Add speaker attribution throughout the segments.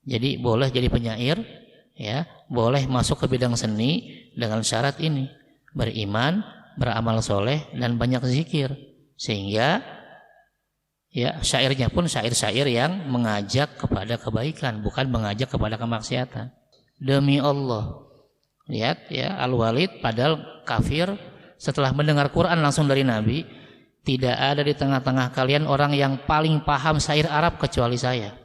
Speaker 1: Jadi boleh jadi penyair, ya, boleh masuk ke bidang seni dengan syarat ini: beriman, beramal soleh, dan banyak zikir. Sehingga ya syairnya pun syair-syair yang mengajak kepada kebaikan, bukan mengajak kepada kemaksiatan. Demi Allah, lihat ya, Al-Walid padahal kafir, setelah mendengar Quran langsung dari Nabi, tidak ada di tengah-tengah kalian orang yang paling paham syair Arab kecuali saya.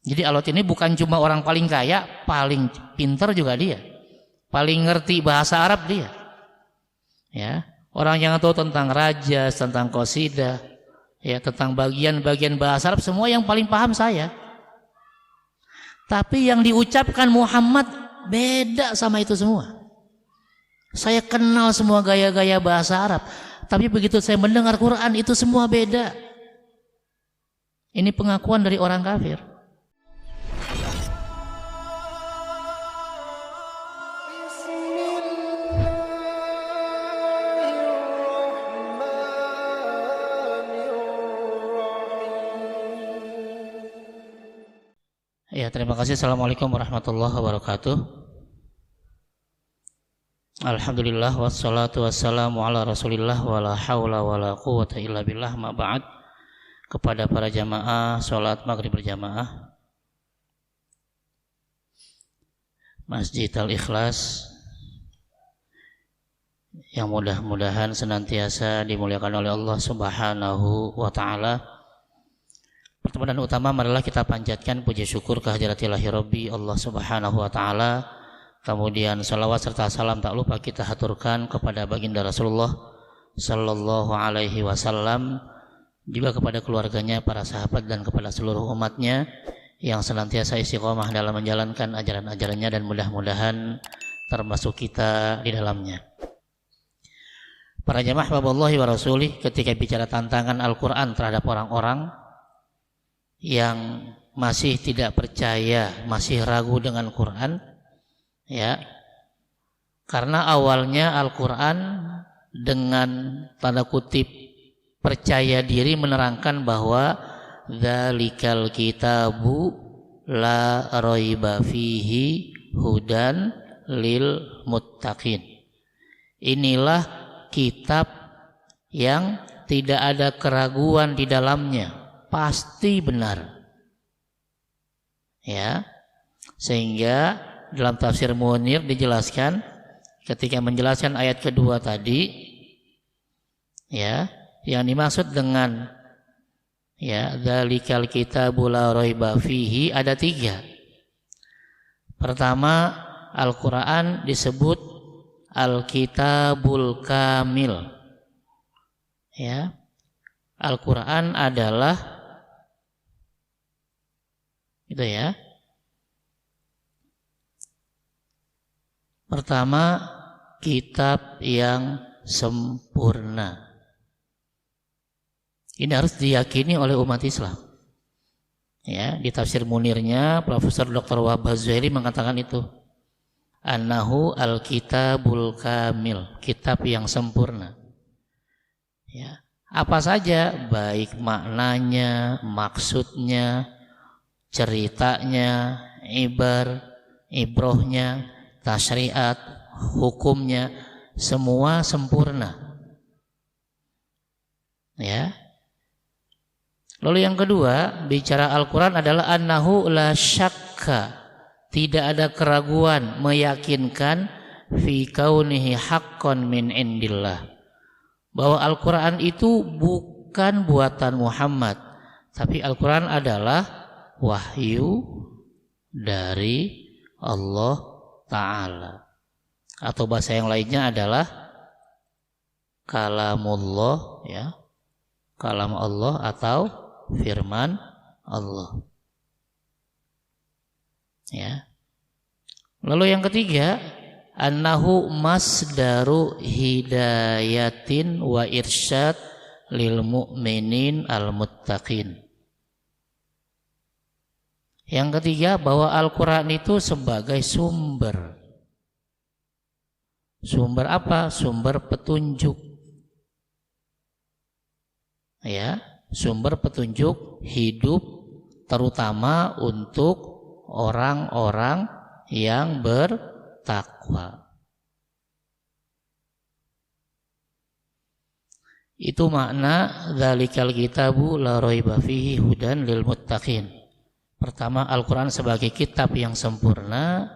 Speaker 1: Jadi Al-Walid ini bukan cuma orang paling kaya, paling pintar juga dia, paling ngerti bahasa Arab dia. Ya, orang yang tahu tentang rajas, tentang qasidah, ya, tentang bagian-bagian bahasa Arab, semua yang paling paham saya. Tapi yang diucapkan Muhammad beda sama itu semua. Saya kenal semua gaya-gaya bahasa Arab, tapi begitu saya mendengar Quran itu semua beda. Ini pengakuan dari orang kafir. Ya, terima kasih. Assalamualaikum warahmatullahi wabarakatuh. Alhamdulillah wassalatu wassalamu ala Rasulillah wala haula wala quwwata illa billah, ma ba'd. Kepada para jamaah salat maghrib berjamaah Masjid Al-Ikhlas yang mudah-mudahan senantiasa dimuliakan oleh Allah Subhanahu wa taala. Pertemuan utama marilah kita panjatkan puji syukur kehadirat Ilahi Rabbi Allah Subhanahu wa taala. Kemudian salawat serta salam tak lupa kita haturkan kepada baginda Rasulullah sallallahu alaihi wasallam, juga kepada keluarganya, para sahabat, dan kepada seluruh umatnya yang senantiasa istiqomah dalam menjalankan ajaran-ajarannya, dan mudah-mudahan termasuk kita di dalamnya. Para jamaah baballahi wa rasulih, ketika bicara tantangan Al-Quran terhadap orang-orang yang masih tidak percaya, masih ragu dengan Quran, ya, karena awalnya Al-Quran dengan tanda kutip percaya diri menerangkan bahwa dzalikal kitabu la raiba fihi hudan lil muttaqin. Inilah kitab yang tidak ada keraguan di dalamnya, pasti benar. Ya, sehingga dalam tafsir Munir dijelaskan ketika menjelaskan ayat kedua tadi, ya, yang dimaksud dengan ya dzalikal kitabu la raiba fihi ada 3. Pertama, Al-Quran disebut Al-Kitabul Kamil. Ya, Al-Quran adalah itu ya. Pertama, kitab yang sempurna. Ini harus diyakini oleh umat Islam. Ya, di tafsir Munirnya Profesor Dr. Wahab Az-Zuhairi mengatakan itu. Annahu al-kitabul kamil, kitab yang sempurna. Ya, apa saja, baik maknanya, maksudnya, ceritanya, ibrohnya, tasyriat, hukumnya, semua sempurna. Ya. Lalu yang kedua, bicara Al-Quran adalah annahu la syakka, tidak ada keraguan, meyakinkan fi kaunihi haqqan min indillah, bahwa Al-Quran itu bukan buatan Muhammad, tapi Al-Quran adalah wahyu dari Allah Ta'ala, atau bahasa yang lainnya adalah kalamullah, ya, kalam Allah atau firman Allah. Ya. Lalu yang ketiga, annahu masdaru hidayatin wa irsyad lil mu'minin al muttaqin. Yang ketiga, bahwa Al-Quran itu sebagai sumber. Sumber apa? Sumber petunjuk. Ya, sumber petunjuk hidup, terutama untuk orang-orang yang bertakwa. Itu makna dzalikal kitabu la raiba fihi hudan lil muttaqin. Pertama, Al-Qur'an sebagai kitab yang sempurna.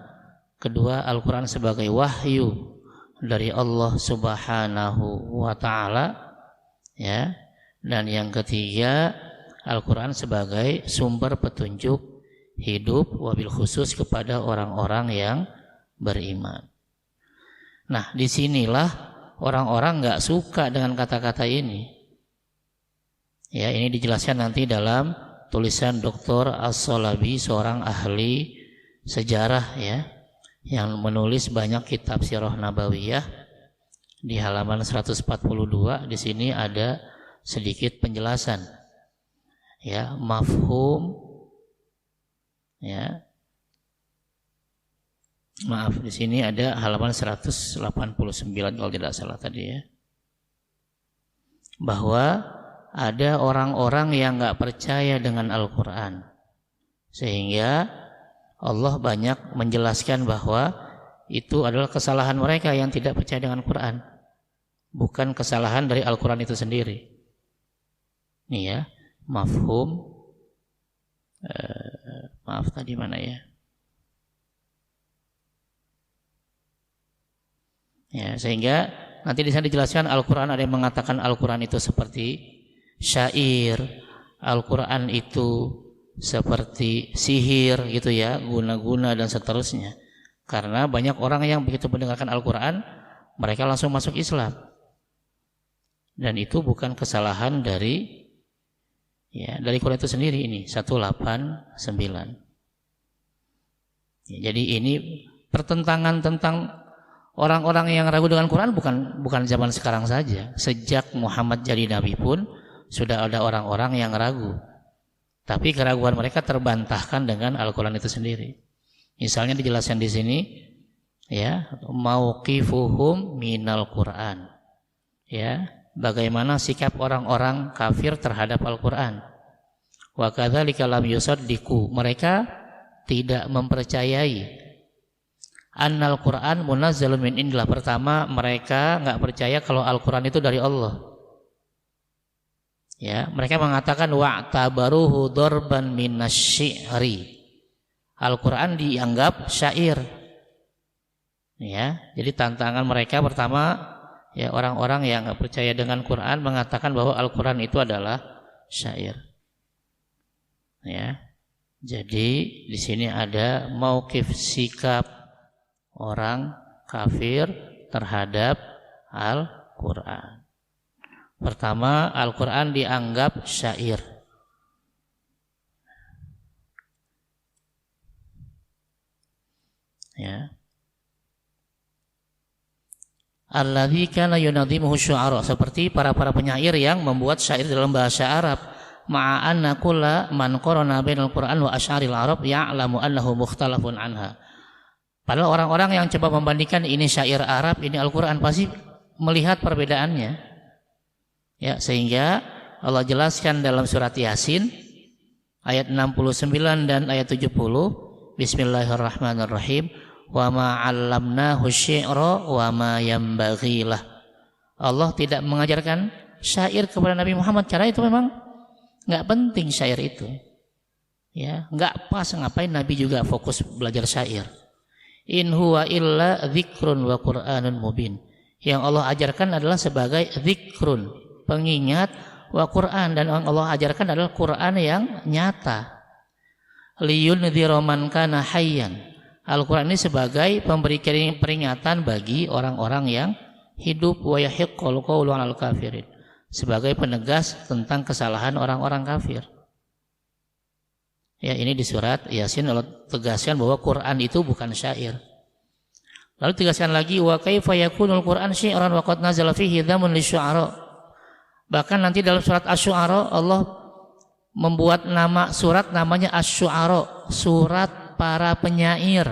Speaker 1: Kedua, Al-Qur'an sebagai wahyu dari Allah Subhanahu wa taala, ya. Dan yang ketiga, Al-Qur'an sebagai sumber petunjuk hidup wabil khusus kepada orang-orang yang beriman. Nah, disinilah orang-orang nggak suka dengan kata-kata ini. Ya, ini dijelaskan nanti dalam tulisan Dr. As-Solabi, seorang ahli sejarah ya, yang menulis banyak kitab sirah nabawiyah. Di halaman 142 di sini ada sedikit penjelasan. Ya, mafhum, ya. Maaf, di sini ada halaman 189 kalau tidak salah tadi ya. Bahwa ada orang-orang yang nggak percaya dengan Al-Quran, sehingga Allah banyak menjelaskan bahwa itu adalah kesalahan mereka yang tidak percaya dengan Quran, bukan kesalahan dari Al-Quran itu sendiri. Nih ya, mafhum. Maaf tadi mana ya? Ya, sehingga nanti di sana dijelaskan Al-Quran, ada yang mengatakan Al-Quran itu seperti syair, Al-Quran itu seperti sihir gitu ya, guna-guna dan seterusnya. Karena banyak orang yang begitu mendengarkan Al-Quran, mereka langsung masuk Islam. Dan itu bukan kesalahan dari Quran itu sendiri ini 189. Ya, jadi ini pertentangan tentang orang-orang yang ragu dengan Quran bukan zaman sekarang saja. Sejak Muhammad jadi nabi pun sudah ada orang-orang yang ragu. Tapi keraguan mereka terbantahkan dengan Al-Quran itu sendiri. Misalnya dijelaskan di sini ya, mauqifuhum minal Quran. Ya, bagaimana sikap orang-orang kafir terhadap Al-Quran. Wa kadzalika lam yusaddiqu, mereka tidak mempercayai annal Quran munazzalun min indillah. Pertama, mereka enggak percaya kalau Al-Quran itu dari Allah. Ya, mereka mengatakan wa'tabaruhu darban minasy-syi'ri. Al-Quran dianggap syair. Ya, jadi tantangan mereka pertama ya, orang-orang yang enggak percaya dengan Quran mengatakan bahwa Al-Quran itu adalah syair. Ya. Jadi di sini ada mauqif sikap orang kafir terhadap Al-Quran. Pertama, Al-Quran dianggap syair. Ya. Alladzi kana yunadhimuhu syu'ara, seperti para penyair yang membuat syair dalam bahasa Arab. Ma'anna kulla man qarana bainal Qur'an wa asy'aril Arab ya'lamu annahu mukhtalafun anha. Padahal orang-orang yang coba membandingkan ini syair Arab, ini Al-Quran, pasti melihat perbedaannya. Ya, sehingga Allah jelaskan dalam surat Yasin ayat 69 dan ayat 70, Bismillahirrahmanirrahim, wa ma 'allamnahu syi'ra wa ma yanbaghi lah. Allah tidak mengajarkan syair kepada Nabi Muhammad, karena itu memang enggak penting syair itu. Ya, enggak pas, ngapain Nabi juga fokus belajar syair. In huwa illa dzikrun wa Qur'anun mubin. Yang Allah ajarkan adalah sebagai dzikrun, pengingat, wa Qur'an, dan yang Allah ajarkan adalah Qur'an yang nyata. Liyundzira man kana hayyan. Al-Qur'an ini sebagai pemberi peringatan bagi orang-orang yang hidup, wa yahiqqul qawlu 'alal kafirin, sebagai penegas tentang kesalahan orang-orang kafir. Ya, ini di surat Yasin Allah tegaskan bahwa Quran itu bukan syair. Lalu tegaskan lagi, wa kaifa yakunul Quran syi'ran wa qad nazala fihi dhamun lisyu'ara. Bahkan nanti dalam surat Asy-Syu'ara Allah membuat nama surat namanya Asy-Syu'ara, surat para penyair,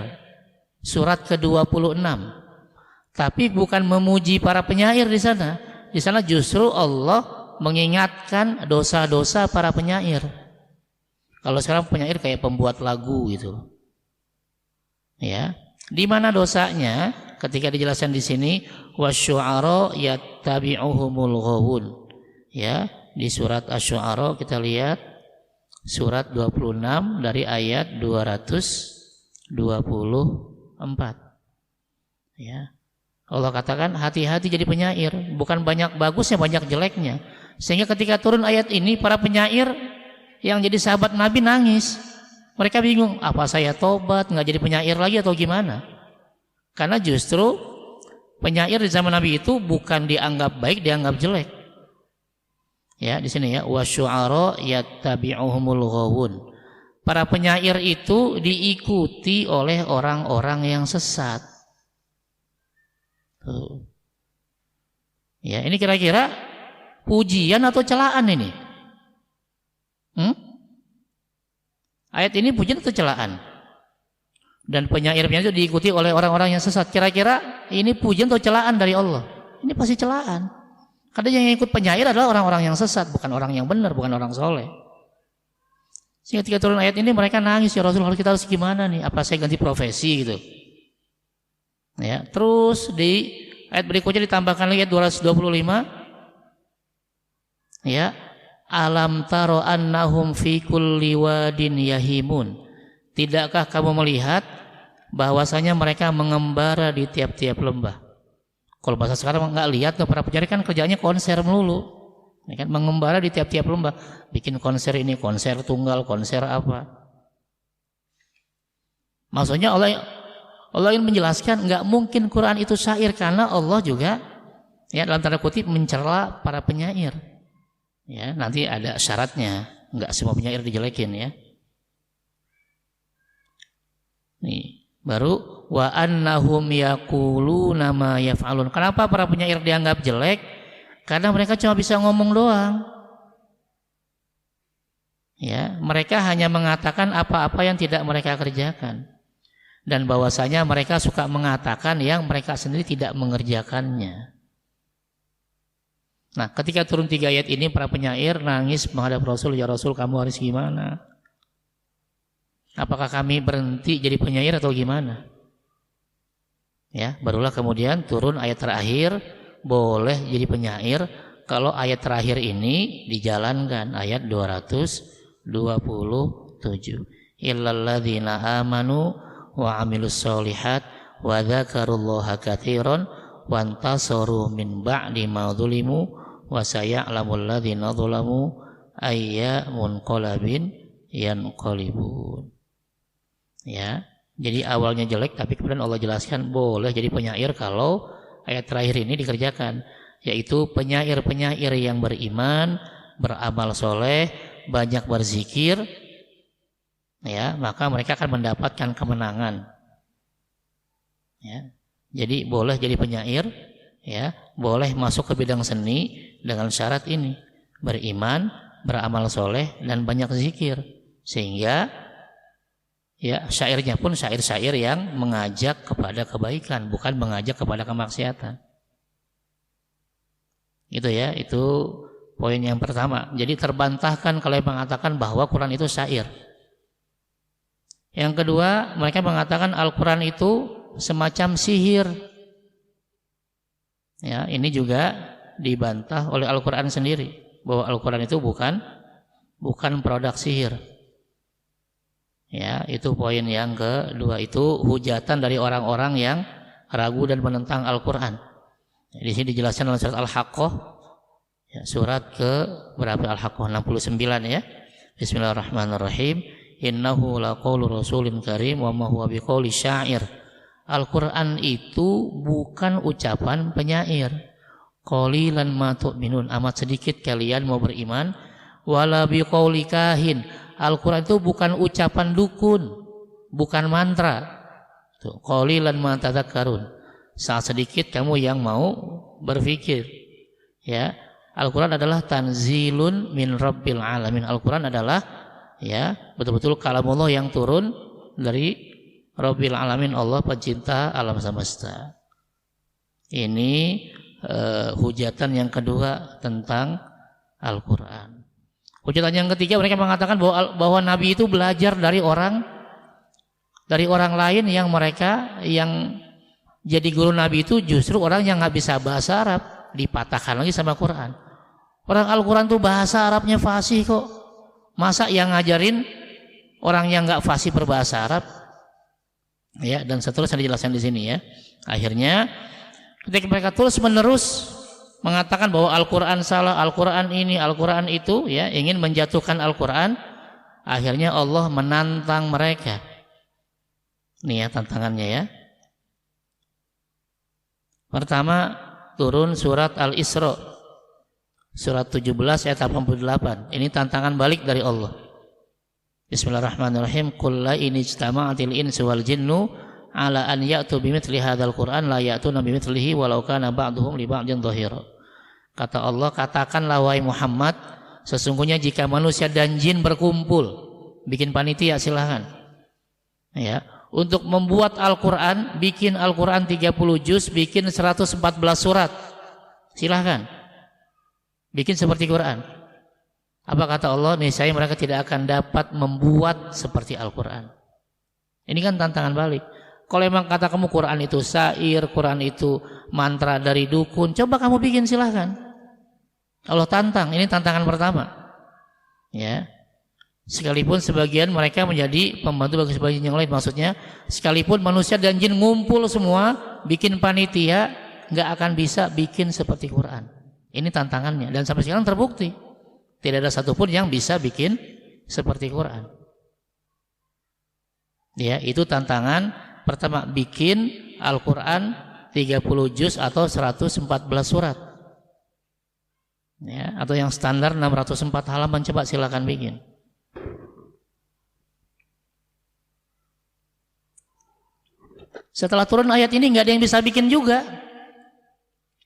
Speaker 1: surat ke-26. Tapi bukan memuji para penyair di sana. Di sana justru Allah mengingatkan dosa-dosa para penyair. Kalau sekarang penyair kayak pembuat lagu gitu, Ya, di mana dosanya? Ketika dijelaskan di sini wasyu'ara yattabi'uhumul ghawun. Ya, di surat Asy-Syu'ara kita lihat surat 26 dari ayat 224. Ya. Allah katakan hati-hati jadi penyair, bukan banyak bagusnya banyak jeleknya. Sehingga ketika turun ayat ini para penyair yang jadi sahabat Nabi nangis. Mereka bingung, apa saya tobat nggak jadi penyair lagi atau gimana? Karena justru penyair di zaman Nabi itu bukan dianggap baik, dianggap jelek. Ya, di sini ya, wasyu'ara yattabi'uhumul ghawun. Para penyair itu diikuti oleh orang-orang yang sesat. Tuh. Ya, ini kira-kira pujian atau celaan ini? Ayat ini pujian atau celaan? Dan penyair-penyair itu diikuti oleh orang-orang yang sesat. Kira-kira ini pujian atau celaan dari Allah? Ini pasti celaan. Karena yang ikut penyair adalah orang-orang yang sesat, bukan orang yang benar, bukan orang soleh. Sehingga ketika turun ayat ini mereka nangis, ya Rasulullah kita harus gimana nih? Apa saya ganti profesi gitu? Ya, terus di ayat berikutnya ditambahkan lagi ayat 225. Ya, alam taro annahum fi kulli wadin yahimun. Tidakkah kamu melihat bahwasanya mereka mengembara di tiap-tiap lembah? Kalau bahasa sekarang nggak lihat, para penyair kan kerjanya konser melulu, ya kan, mengembara di tiap-tiap lembah, bikin konser ini, konser tunggal, konser apa. Maksudnya Allah ingin menjelaskan nggak mungkin Quran itu syair, karena Allah juga ya dalam tanda kutip mencela para penyair. Ya, nanti ada syaratnya, nggak semua penyair dijelekin ya. Nih, baru wa annahum yaquluna ma yaf'alun. Kenapa para penyair dianggap jelek? Karena mereka cuma bisa ngomong doang. Ya, mereka hanya mengatakan apa-apa yang tidak mereka kerjakan. Dan bahwasanya mereka suka mengatakan yang mereka sendiri tidak mengerjakannya. Nah, ketika turun 3 ayat ini para penyair nangis menghadap Rasul, ya Rasul kamu harus gimana? Apakah kami berhenti jadi penyair atau gimana? Ya, barulah kemudian turun ayat terakhir, boleh jadi penyair kalau ayat terakhir ini dijalankan, ayat 227. Illal ladzina amanu wa amilus solihat wa dzakarullaha katsiran wa antasaru min ba'di ma dzulimu wa saya'lamul ladzina dzalamu ayya munqalabin yanqalibun. Ya, jadi awalnya jelek tapi kemudian Allah jelaskan boleh jadi penyair kalau ayat terakhir ini dikerjakan, yaitu penyair-penyair yang beriman, beramal soleh, banyak berzikir, ya, maka mereka akan mendapatkan kemenangan. Ya, jadi boleh jadi penyair, ya, boleh masuk ke bidang seni dengan syarat ini, beriman, beramal soleh, dan banyak zikir, sehingga ya syairnya pun syair-syair yang mengajak kepada kebaikan, bukan mengajak kepada kemaksiatan. Gitu ya, itu poin yang pertama. Jadi terbantahkan kalau yang mengatakan bahwa Quran itu syair. Yang kedua, mereka mengatakan Al-Quran itu semacam sihir. Ya, ini juga dibantah oleh Al-Quran sendiri, bahwa Al-Quran itu bukan produk sihir. Ya, itu poin yang kedua, itu hujatan dari orang-orang yang ragu dan menentang Al-Quran. Di sini dijelaskan dalam surat Al-Haqqah, ya, surat ke berapa Al-Haqqah 69 ya. Bismillahirrahmanirrahim. Innahu laqaulu rasulin karim wa ma huwa biqauli syair. Al-Quran itu bukan ucapan penyair. Qalilan ma tu'minun, amat sedikit kalian mau beriman. Wala biqauli kahin. Al-Quran itu bukan ucapan dukun, bukan mantra. Qalilan ma tadzakkarun. Sangat sedikit kamu yang mau berpikir. Ya, Al-Quran adalah tanzilun min rabbil alamin. Al-Quran adalah ya betul-betul kalamullah yang turun dari Rabbil alamin, Allah pencinta alam semesta. Ini hujatan yang kedua tentang Al-Quran. Hujatan yang ketiga, mereka mengatakan bahwa Nabi itu belajar dari orang dari orang lain yang mereka yang jadi guru Nabi itu justru orang yang nggak bisa bahasa Arab, dipatahkan lagi sama Quran. Orang Al-Quran tuh bahasa Arabnya fasih kok. Masa yang ngajarin orang yang nggak fasih berbahasa Arab? Ya, dan seterusnya dijelaskan di sini ya. Akhirnya ketika mereka terus menerus mengatakan bahwa Al-Quran salah, Al-Quran ini, Al-Quran itu, ya, ingin menjatuhkan Al-Quran, akhirnya Allah menantang mereka. Nih ya tantangannya ya. Pertama, turun surat Al-Isra, surat 17 ayat 88. Ini tantangan balik dari Allah. Bismillahirrahmanirrahim. Qul la in ijtama'atil insu wal jinnu ala an ya'tu bimithli hadzal Qur'an la ya'tuna bimithlihi walau kana ba'duhum li ba'din dhahira. Kata Allah, katakanlah wahai Muhammad, sesungguhnya jika manusia dan jin berkumpul, bikin panitia silahkan. Ya, untuk membuat Al-Quran, bikin Al-Quran 30 juz, bikin 114 surat. Silahkan. Bikin seperti Quran. Apa kata Allah? Niscaya mereka tidak akan dapat membuat seperti Al-Quran. Ini kan tantangan balik. Kalau memang kata kamu Quran itu syair, Quran itu mantra dari dukun, coba kamu bikin silahkan. Allah tantang, ini tantangan pertama. Ya. Sekalipun sebagian mereka menjadi pembantu bagi sebagian yang lain, maksudnya sekalipun manusia dan jin ngumpul semua bikin panitia, nggak akan bisa bikin seperti Quran. Ini tantangannya dan sampai sekarang terbukti tidak ada satupun yang bisa bikin seperti Quran. Ya, itu tantangan pertama, bikin Al-Quran 30 juz atau 114 surat. Ya, atau yang standar 604 halaman, coba silakan bikin. Setelah turun ayat ini nggak ada yang bisa bikin juga.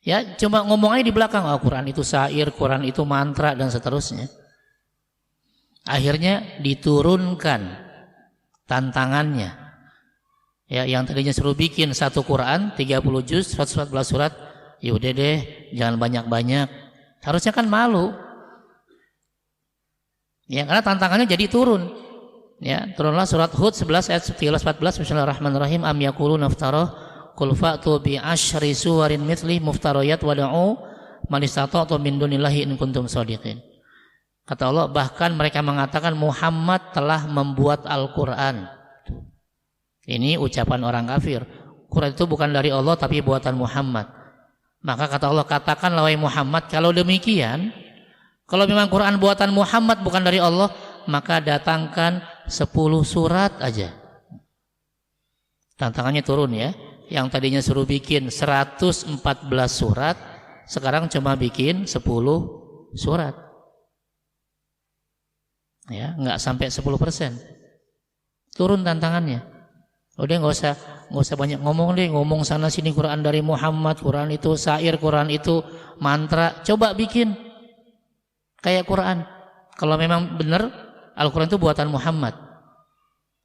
Speaker 1: Ya, cuma ngomong aja di belakang, Quran itu syair, Quran itu mantra dan seterusnya. Akhirnya diturunkan tantangannya. Ya, yang tadinya suruh bikin satu Quran 30 juz 114 surat, ya udah deh, jangan banyak-banyak. Harusnya kan malu. Ya, karena tantangannya jadi turun. Ya, turunlah surat Hud 11 ayat 13-14. Bismillahirrahmanirrahim. Am yaquluna iftara qul fa'tu bi asyri suwarin mithli muftariyat wad'u man istata'tum min dunillahi in kuntum shadiqin. Kata Allah, bahkan mereka mengatakan Muhammad telah membuat Al-Quran. Ini ucapan orang kafir. Quran itu bukan dari Allah tapi buatan Muhammad. Maka kata Allah, katakanlah wahai Muhammad, kalau demikian, kalau memang Quran buatan Muhammad bukan dari Allah, maka datangkan 10 surat aja. Tantangannya turun ya. Yang tadinya suruh bikin 114 surat, sekarang cuma bikin 10 surat. Ya, nggak sampai 10%. Turun tantangannya. Udah nggak usah banyak ngomong deh, ngomong sana sini Quran dari Muhammad, Quran itu syair, Quran itu mantra. Coba bikin kayak Quran. Kalau memang benar Al-Quran itu buatan Muhammad.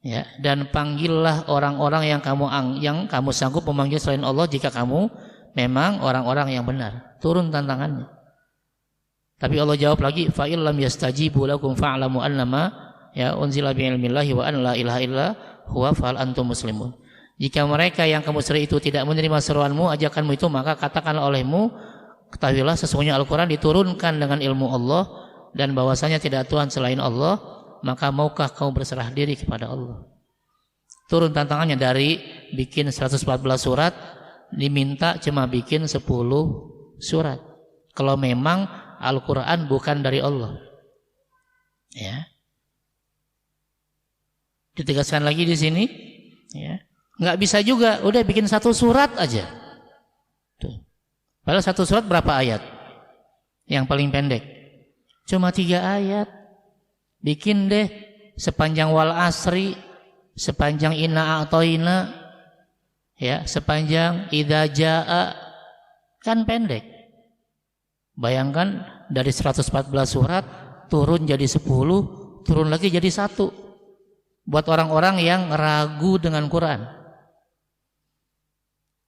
Speaker 1: Ya, dan panggillah orang-orang yang kamu sanggup memanggil selain Allah jika kamu memang orang-orang yang benar. Turun tantangannya. Tapi Allah jawab lagi, fa illam yastajibu lakum fa'lamu annama ya unzila bi ilmillahi wa an la ilaha illa huwa fal antum muslimun. Jika mereka yang kamu seru itu tidak menerima seruanmu, ajakanmu itu, maka katakanlah olehmu, ketahuilah sesungguhnya Al-Quran diturunkan dengan ilmu Allah dan bahwasanya tidak Tuhan selain Allah, maka maukah kamu berserah diri kepada Allah. Turun tantangannya dari bikin 114 surat, diminta cuma bikin 10 surat. Kalau memang Al-Quran bukan dari Allah. Ya. Ditegaskan lagi di sini, ya, nggak bisa juga, udah bikin 1 surat aja. Tuh. Padahal 1 surat berapa ayat? Yang paling pendek, cuma 3 ayat. Bikin deh sepanjang wal asri, sepanjang inna a'toina, ya, sepanjang idza jaa, kan pendek. Bayangkan dari 114 surat turun jadi 10, turun lagi jadi 1. Buat orang-orang yang ragu dengan Quran.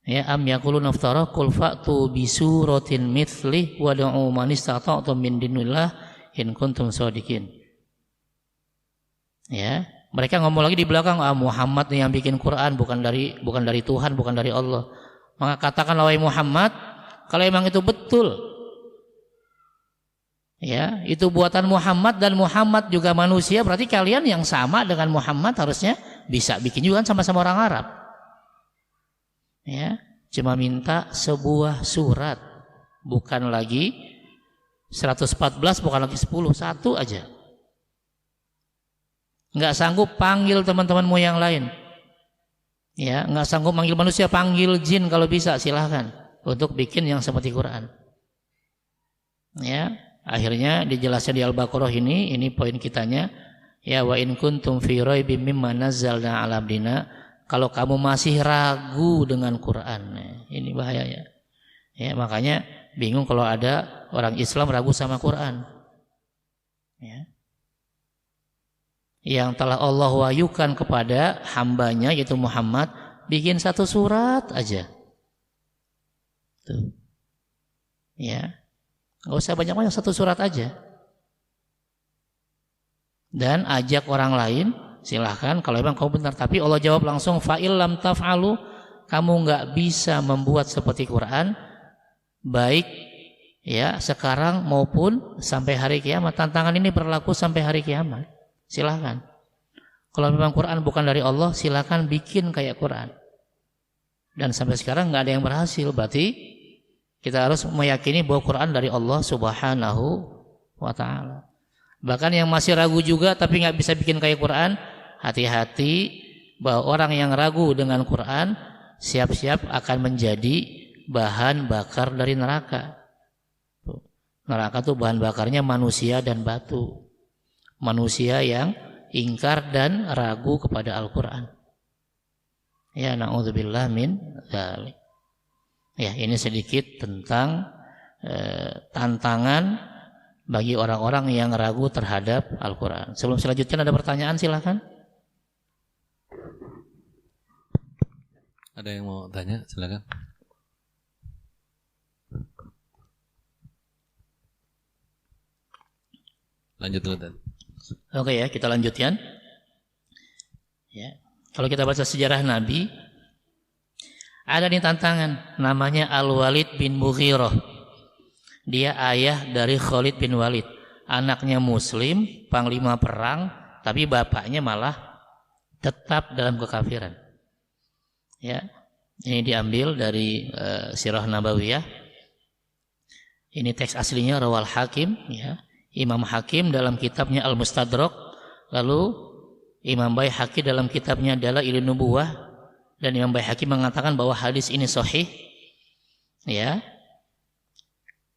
Speaker 1: Ya, am yaquluna iftara qul fa'tu bi suratin mithli wad'u man istata'tum min dunillah in kuntum shadiqin. Ya, Mereka ngomong lagi di belakang, Muhammad yang bikin Quran, bukan dari Tuhan, bukan dari Allah. Maka katakanlah wahai Muhammad, kalau emang itu betul, ya, itu buatan Muhammad dan Muhammad juga manusia, berarti kalian yang sama dengan Muhammad harusnya bisa bikin juga kan, sama-sama orang Arab. Ya, cuma minta sebuah surat, bukan lagi 114, bukan lagi 10, satu aja. Nggak sanggup, panggil teman-temanmu yang lain. Ya, nggak sanggup manggil manusia, panggil jin kalau bisa, silahkan untuk bikin yang seperti Quran. Ya, akhirnya dijelaskan di Al-Baqarah ini poin kitanya. Ya, wa in kuntum fi raibim mimma nazzalna 'ala abdina, kalau kamu masih ragu dengan Quran, ini bahayanya. Ya, makanya bingung kalau ada orang Islam ragu sama Quran. Ya. Yang telah Allah wahyukan kepada hambanya yaitu Muhammad, bikin satu surat aja. Tuh. Ya. Nggak usah banyak-banyak, satu surat aja. Dan ajak orang lain, silahkan kalau memang kamu benar. Tapi Allah jawab langsung, fa'il lam taf'alu, kamu nggak bisa membuat seperti Quran, baik ya sekarang maupun sampai hari kiamat. Tantangan ini berlaku sampai hari kiamat. Silahkan. Kalau memang Quran bukan dari Allah, silahkan bikin kayak Quran. Dan sampai sekarang nggak ada yang berhasil. Berarti kita harus meyakini bahwa Quran dari Allah Subhanahu wa ta'ala. Bahkan yang masih ragu juga tapi nggak bisa bikin kayak Quran, hati-hati bahwa orang yang ragu dengan Quran siap-siap akan menjadi bahan bakar dari neraka. Neraka tuh bahan bakarnya manusia dan batu. Manusia yang ingkar dan ragu kepada Al-Quran. Ya, na'udzubillah min dzalik. Ya, ini sedikit tentang tantangan bagi orang-orang yang ragu terhadap Al-Quran. Sebelum selanjutnya ada pertanyaan, silakan.
Speaker 2: Ada yang mau tanya, silakan. Lanjut dulu, Dan.
Speaker 1: Oke ya, kita lanjutkan. Ya, kalau kita baca sejarah Nabi, ada nih tantangan, namanya Al-Walid bin Mughirah. Dia ayah dari Khalid bin Walid, anaknya Muslim, panglima perang, tapi bapaknya malah tetap dalam kekafiran. Ya, ini diambil dari Sirah Nabawiyah. Ini teks aslinya Rawal Hakim, ya. Imam Hakim dalam kitabnya Al-Mustadrak, lalu Imam Baihaqi dalam kitabnya Dalailun Nubuwah, dan Imam Baihaqi mengatakan bahwa hadis ini sahih. Ya.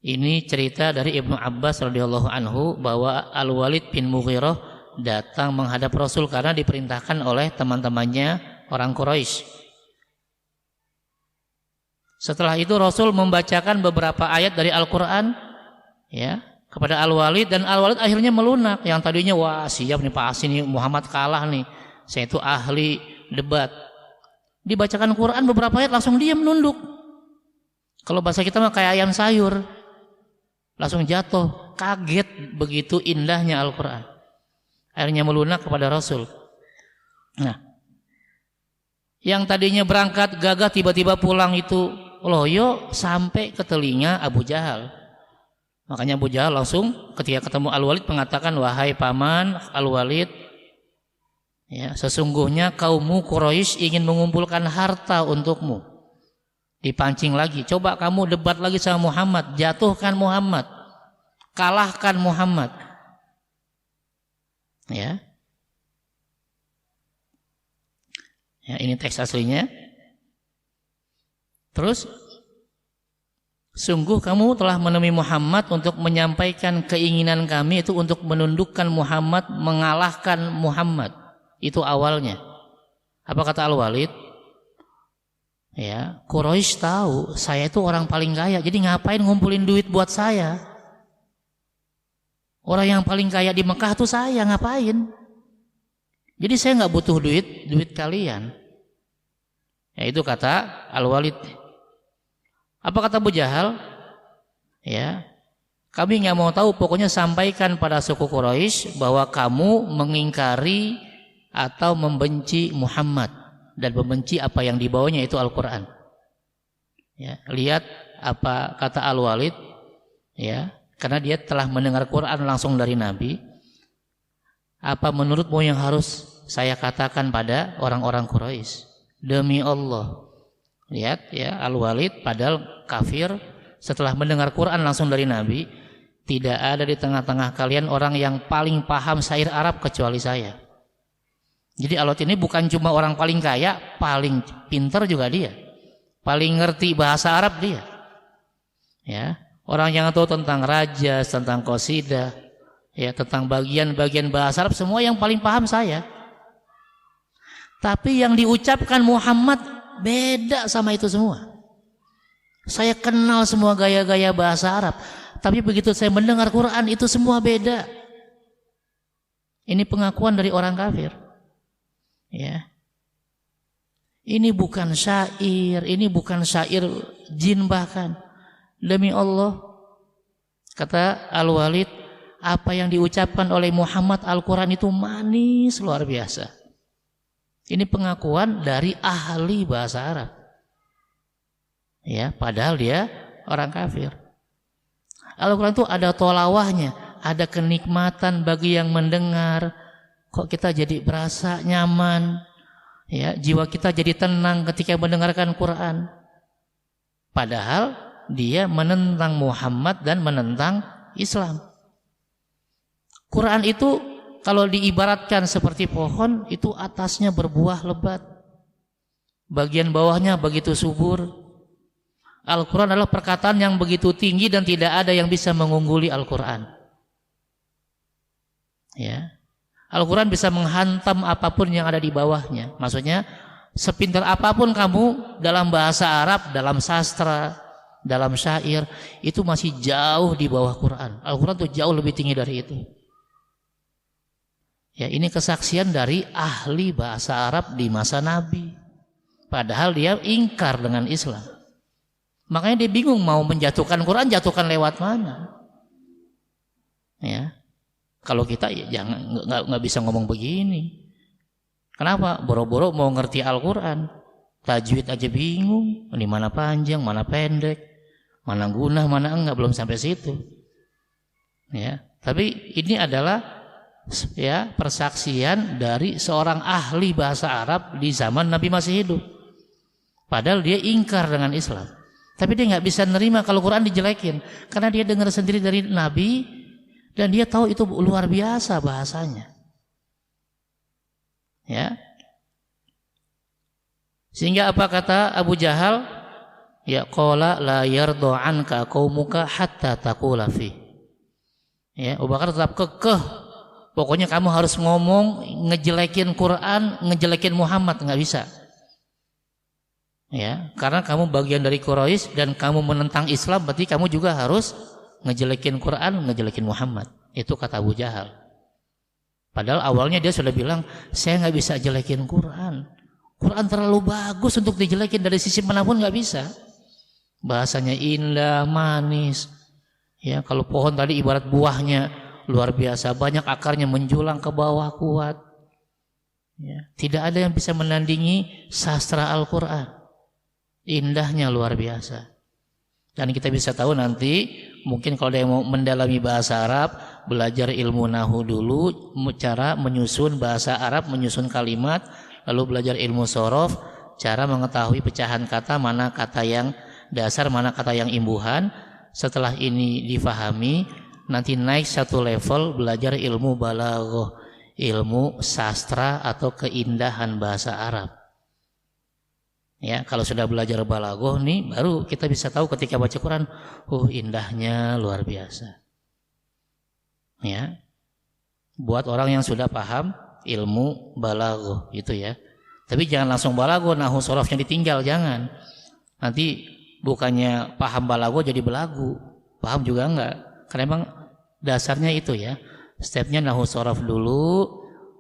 Speaker 1: Ini cerita dari Ibnu Abbas radhiyallahu anhu bahwa Al-Walid bin Mughirah datang menghadap Rasul karena diperintahkan oleh teman-temannya orang Quraisy. Setelah itu Rasul membacakan beberapa ayat dari Al-Qur'an, ya, kepada Al-Walid, dan Al-Walid akhirnya melunak. Yang tadinya wah siap nih pasti nih Muhammad kalah nih, saya itu ahli debat. Dibacakan Quran beberapa ayat langsung diam, nunduk. Kalau bahasa kita mah kayak ayam sayur, langsung jatuh, kaget begitu indahnya Al-Quran. Akhirnya melunak kepada Rasul. Nah, yang tadinya berangkat gagah tiba-tiba pulang itu loyo sampai ke telinga Abu Jahal. Makanya Abu Jahal langsung ketika ketemu Al-Walid mengatakan, wahai paman Al-Walid, ya, sesungguhnya kaummu Quraisy ingin mengumpulkan harta untukmu. Dipancing lagi, coba kamu debat lagi sama Muhammad, jatuhkan Muhammad, kalahkan Muhammad. Ya. Ya, ini teks aslinya. Terus, sungguh kamu telah menemui Muhammad untuk menyampaikan keinginan kami itu untuk menundukkan Muhammad, mengalahkan Muhammad. Itu awalnya. Apa kata Al-Walid? Ya, Quraisy tahu saya itu orang paling kaya, jadi ngapain ngumpulin duit buat saya? Orang yang paling kaya di Mekah tuh saya, ngapain? Jadi saya nggak butuh duit kalian. Ya, itu kata Al-Walid. Apa kata Abu Jahal? Ya, kami nggak mau tahu, pokoknya sampaikan pada suku Quraisy bahwa kamu mengingkari atau membenci Muhammad dan membenci apa yang dibawanya itu Al-Quran. Ya, lihat apa kata Al-Walid, ya, karena dia telah mendengar Quran langsung dari Nabi. Apa menurutmu yang harus saya katakan pada orang-orang Quraisy? Demi Allah. Lihat ya, Al-Walid padahal kafir, setelah mendengar Quran langsung dari Nabi, tidak ada di tengah-tengah kalian orang yang paling paham syair Arab kecuali saya. Jadi Al-Walid ini bukan cuma orang paling kaya, paling pintar juga dia. Paling ngerti bahasa Arab dia. Ya, orang yang tahu tentang raja, tentang qasidah, ya, tentang bagian-bagian bahasa Arab, semua yang paling paham saya. Tapi yang diucapkan Muhammad beda sama itu semua. Saya kenal semua gaya-gaya bahasa Arab, tapi begitu saya mendengar Quran itu semua beda. Ini pengakuan dari orang kafir. Ya. Ini bukan syair, ini bukan syair jin bahkan. Demi Allah, kata Al-Walid, apa yang diucapkan oleh Muhammad Al-Quran itu manis luar biasa. Ini pengakuan dari ahli bahasa Arab. Ya, padahal dia orang kafir. Al-Quran itu ada tolawahnya, ada kenikmatan bagi yang mendengar. Kok kita jadi berasa nyaman, ya, jiwa kita jadi tenang ketika mendengarkan Quran. Padahal dia menentang Muhammad dan menentang Islam. Quran itu kalau diibaratkan seperti pohon, itu atasnya berbuah lebat, bagian bawahnya begitu subur. Al-Quran adalah perkataan yang begitu tinggi dan tidak ada yang bisa mengungguli Al-Quran. Ya, Al-Quran bisa menghantam apapun yang ada di bawahnya. Maksudnya, sepintar apapun kamu dalam bahasa Arab, dalam sastra, dalam syair, itu masih jauh di bawah Quran. Al-Quran itu jauh lebih tinggi dari itu. Ya, ini kesaksian dari ahli bahasa Arab di masa Nabi. Padahal dia ingkar dengan Islam. Makanya dia bingung mau menjatuhkan Quran, jatuhkan lewat mana? Ya, kalau kita ya jangan, nggak bisa ngomong begini. Kenapa? Boro-boro mau ngerti Al-Quran, tajwid aja bingung. Ini mana panjang, mana pendek, mana gunah, mana enggak, belum sampai situ. Ya, tapi ini adalah ya persaksian dari seorang ahli bahasa Arab di zaman Nabi masih hidup. Padahal dia ingkar dengan Islam. Tapi dia nggak bisa nerima kalau Quran dijelekin, karena dia dengar sendiri dari Nabi dan dia tahu itu luar biasa bahasanya. Ya. Sehingga apa kata Abu Jahal? Ya, qala la yardu anka qaumuka hatta taqula fi. Ya, Abu Bakar tetap kekeh. Pokoknya kamu harus ngomong ngejelekin Quran, ngejelekin Muhammad, nggak bisa. Ya, karena kamu bagian dari Quraisy dan kamu menentang Islam, berarti kamu juga harus ngejelekin Quran, ngejelekin Muhammad. Itu kata Abu Jahal. Padahal awalnya dia sudah bilang, saya nggak bisa jelekin Quran. Quran terlalu bagus untuk dijelekin, dari sisi manapun nggak bisa. Bahasanya indah, manis. Ya, kalau pohon tadi ibarat buahnya luar biasa, banyak akarnya menjulang ke bawah kuat. Ya, tidak ada yang bisa menandingi sastra Al-Quran. Indahnya luar biasa. Dan kita bisa tahu nanti, mungkin kalau ada yang mau mendalami bahasa Arab, belajar ilmu nahu dulu, cara menyusun bahasa Arab, menyusun kalimat, lalu belajar ilmu sorof, cara mengetahui pecahan kata, mana kata yang dasar, mana kata yang imbuhan. Setelah ini difahami, nanti naik satu level belajar ilmu balaghah, ilmu sastra atau keindahan bahasa Arab. Ya, kalau sudah belajar balaghah nih, baru kita bisa tahu ketika baca Quran, indahnya luar biasa. Ya, buat orang yang sudah paham ilmu balaghah itu ya. Tapi jangan langsung balaghah, nahu sorofnya ditinggal, jangan. Nanti bukannya paham balaghah jadi belagu, paham juga enggak. Karena emang dasarnya itu ya. Stepnya nahu sorof dulu,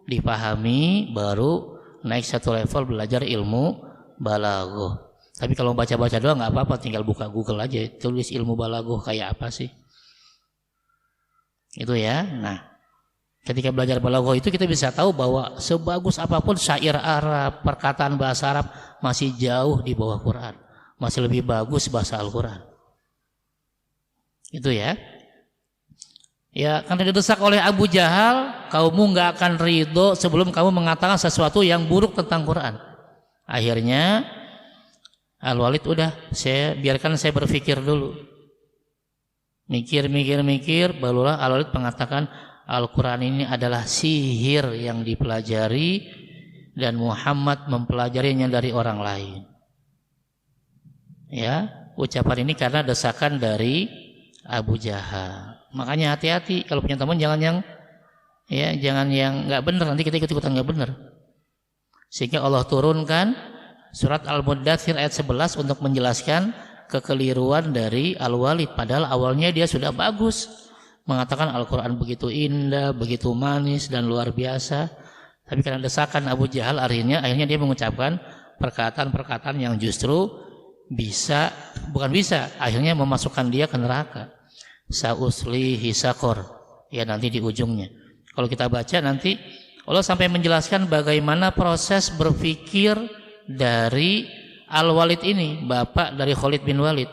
Speaker 1: dipahami, baru naik satu level belajar ilmu balaghah. Tapi kalau baca-baca doang nggak apa-apa, tinggal buka Google aja, tulis ilmu balaghah kayak apa sih. Itu ya. Nah, Ketika belajar balaghah itu kita bisa tahu bahwa sebagus apapun syair Arab, perkataan bahasa Arab masih jauh di bawah Quran. Masih lebih bagus bahasa Al-Quran. Itu ya. Ya, karena didesak oleh Abu Jahal, kaummu nggak akan ridho sebelum kamu mengatakan sesuatu yang buruk tentang Quran. Akhirnya Al-Walid udah, biarkan saya berpikir dulu. Mikir, barulah Al-Walid mengatakan Al-Quran ini adalah sihir yang dipelajari dan Muhammad mempelajarinya dari orang lain. Ya, ucapan ini karena desakan dari Abu Jahal. Makanya hati-hati kalau punya teman jangan yang nggak benar, nanti kita ikut-ikutan nggak benar. Sehingga Allah turunkan surat Al-Muddatsir ayat 11 untuk menjelaskan kekeliruan dari Al-Walid, padahal awalnya dia sudah bagus mengatakan Al-Quran begitu indah, begitu manis dan luar biasa. Tapi karena desakan Abu Jahal akhirnya dia mengucapkan perkataan-perkataan yang justru akhirnya memasukkan dia ke neraka. Sa'uslihi saqar, ya nanti di ujungnya. Kalau kita baca nanti Allah sampai menjelaskan bagaimana proses berpikir dari Al-Walid ini, bapak dari Khalid bin Walid.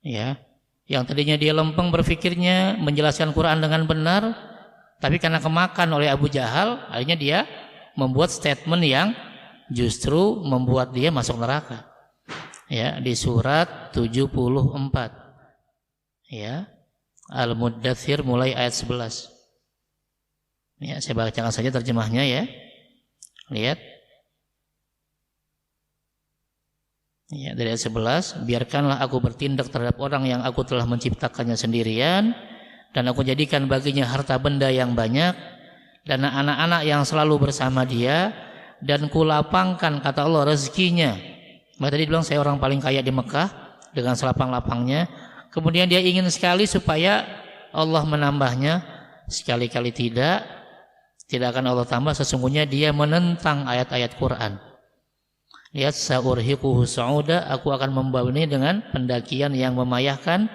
Speaker 1: Ya, yang tadinya dia lempeng berpikirnya, menjelaskan Quran dengan benar, tapi karena kemakan oleh Abu Jahal, akhirnya dia membuat statement yang justru membuat dia masuk neraka. Ya, di surat 74. Ya, Al-Muddatsir mulai ayat 11. Ya, saya bacakan saja terjemahnya ya. Lihat. Ya, dari ayat 11, biarkanlah aku bertindak terhadap orang yang aku telah menciptakannya sendirian, dan aku jadikan baginya harta benda yang banyak dan anak-anak yang selalu bersama dia, dan kulapangkan, kata Allah, rezekinya. Maka tadi bilang saya orang paling kaya di Mekah dengan selapang-lapangnya. Kemudian dia ingin sekali supaya Allah menambahnya, sekali-kali tidak akan Allah tambah, sesungguhnya dia menentang ayat-ayat Quran. Lihat, sa'urhiquhu sa'uda, aku akan membawa ini dengan pendakian yang memayahkan.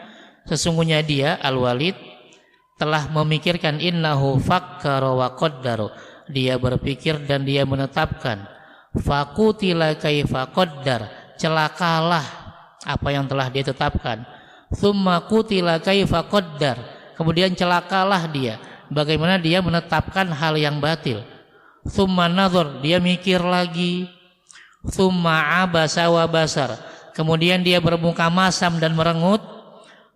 Speaker 1: Sesungguhnya dia, Al-Walid, telah memikirkan, innahu fakkara wa qaddara, dia berpikir dan dia menetapkan. Faqutila kaifa qaddar, celakalah apa yang telah dia tetapkan. Tsumma qutila kaifa qaddar, kemudian celakalah dia bagaimana dia menetapkan hal yang batil. Tsumma nazar, dia mikir lagi. Tsumma abasa wa basar, kemudian dia bermuka masam dan merengut.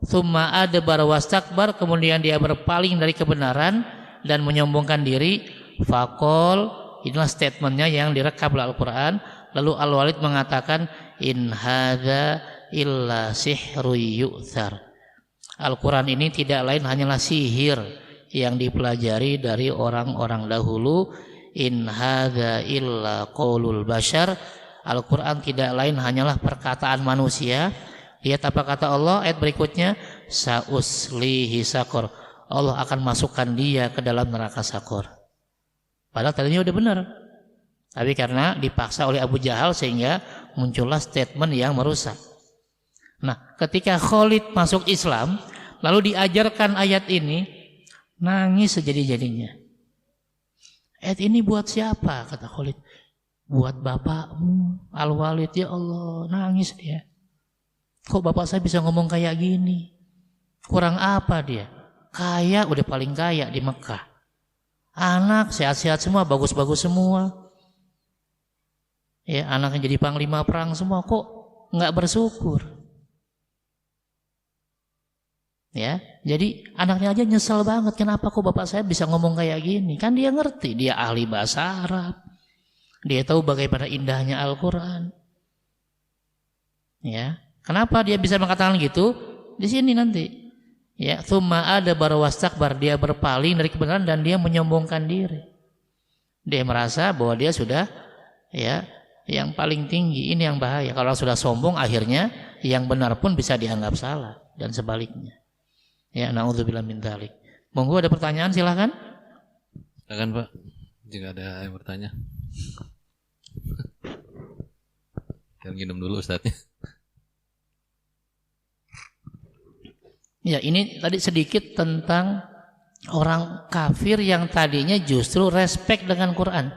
Speaker 1: Tsumma adbar wastakbar, kemudian dia berpaling dari kebenaran dan menyombongkan diri. Faqol, inilah statementnya yang direkam oleh Al-Quran. Lalu Al-Walid mengatakan, in hadza illa sihru yu'thar, Al-Quran ini tidak lain hanyalah sihir yang dipelajari dari orang-orang dahulu. In hadza illa qaulul bashar, Al-Quran tidak lain hanyalah perkataan manusia. Lihat apa kata Allah ayat berikutnya, sa'uslihi saqar, Allah akan masukkan dia ke dalam neraka Saqar. Padahal tadinya udah benar, tapi karena dipaksa oleh Abu Jahal sehingga muncullah statement yang merusak. Nah, ketika Khalid masuk Islam, lalu diajarkan ayat ini, nangis sejadi-jadinya. Ayat ini buat siapa? Kata Khalid. Buat bapakmu, Al-Walid. Ya Allah, nangis dia. Kok bapak saya bisa ngomong kayak gini? Kurang apa dia? Kaya, udah paling kaya di Mekah. Anak sehat-sehat semua, bagus-bagus semua. Ya, anaknya jadi panglima perang semua, kok nggak bersyukur? Ya, jadi anaknya aja nyesel banget, kenapa kok bapak saya bisa ngomong kayak gini? Kan dia ngerti, dia ahli bahasa Arab, dia tahu bagaimana indahnya Al-Quran. Ya, kenapa dia bisa mengatakan gitu? Di sini nanti. Ya, tsumma adbar wastakbar, dia berpaling dari kebenaran dan dia menyombongkan diri. Dia merasa bahwa dia sudah ya yang paling tinggi. Ini yang bahaya. Kalau sudah sombong, akhirnya yang benar pun bisa dianggap salah dan sebaliknya. Ya, na'udzubillah min dzalik. Monggo ada pertanyaan silahkan.
Speaker 2: Silakan Pak, jika ada yang bertanya. Jangan minum dulu Ustadznya.
Speaker 1: Ya, ini tadi sedikit tentang orang kafir yang tadinya justru respect dengan Quran.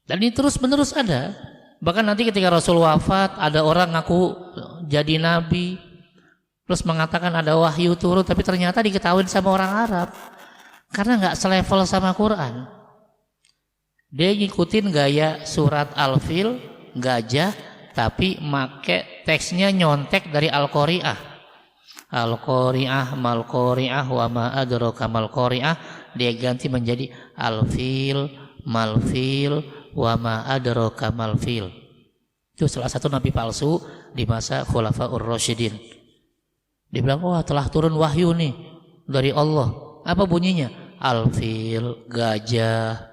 Speaker 1: Dan ini terus menerus ada. Bahkan nanti ketika Rasul wafat, ada orang ngaku jadi nabi, terus mengatakan ada wahyu turun, tapi ternyata diketahui sama orang Arab karena nggak selevel sama Quran. Dia ngikutin gaya surat Al-Fil, gajah, tapi make teksnya nyontek dari Al-Qari'ah. Al-Qari'ah, Mal-Qari'ah, wa ma adraka Mal-Qari'ah, dia ganti menjadi Al-Fil, Mal-Fil, wa ma adraka Mal-Fil. Itu salah satu nabi palsu di masa Khulafaur Rasyidin. Dia bilang, wah telah turun wahyu nih dari Allah. Apa bunyinya? Al-Fil, gajah.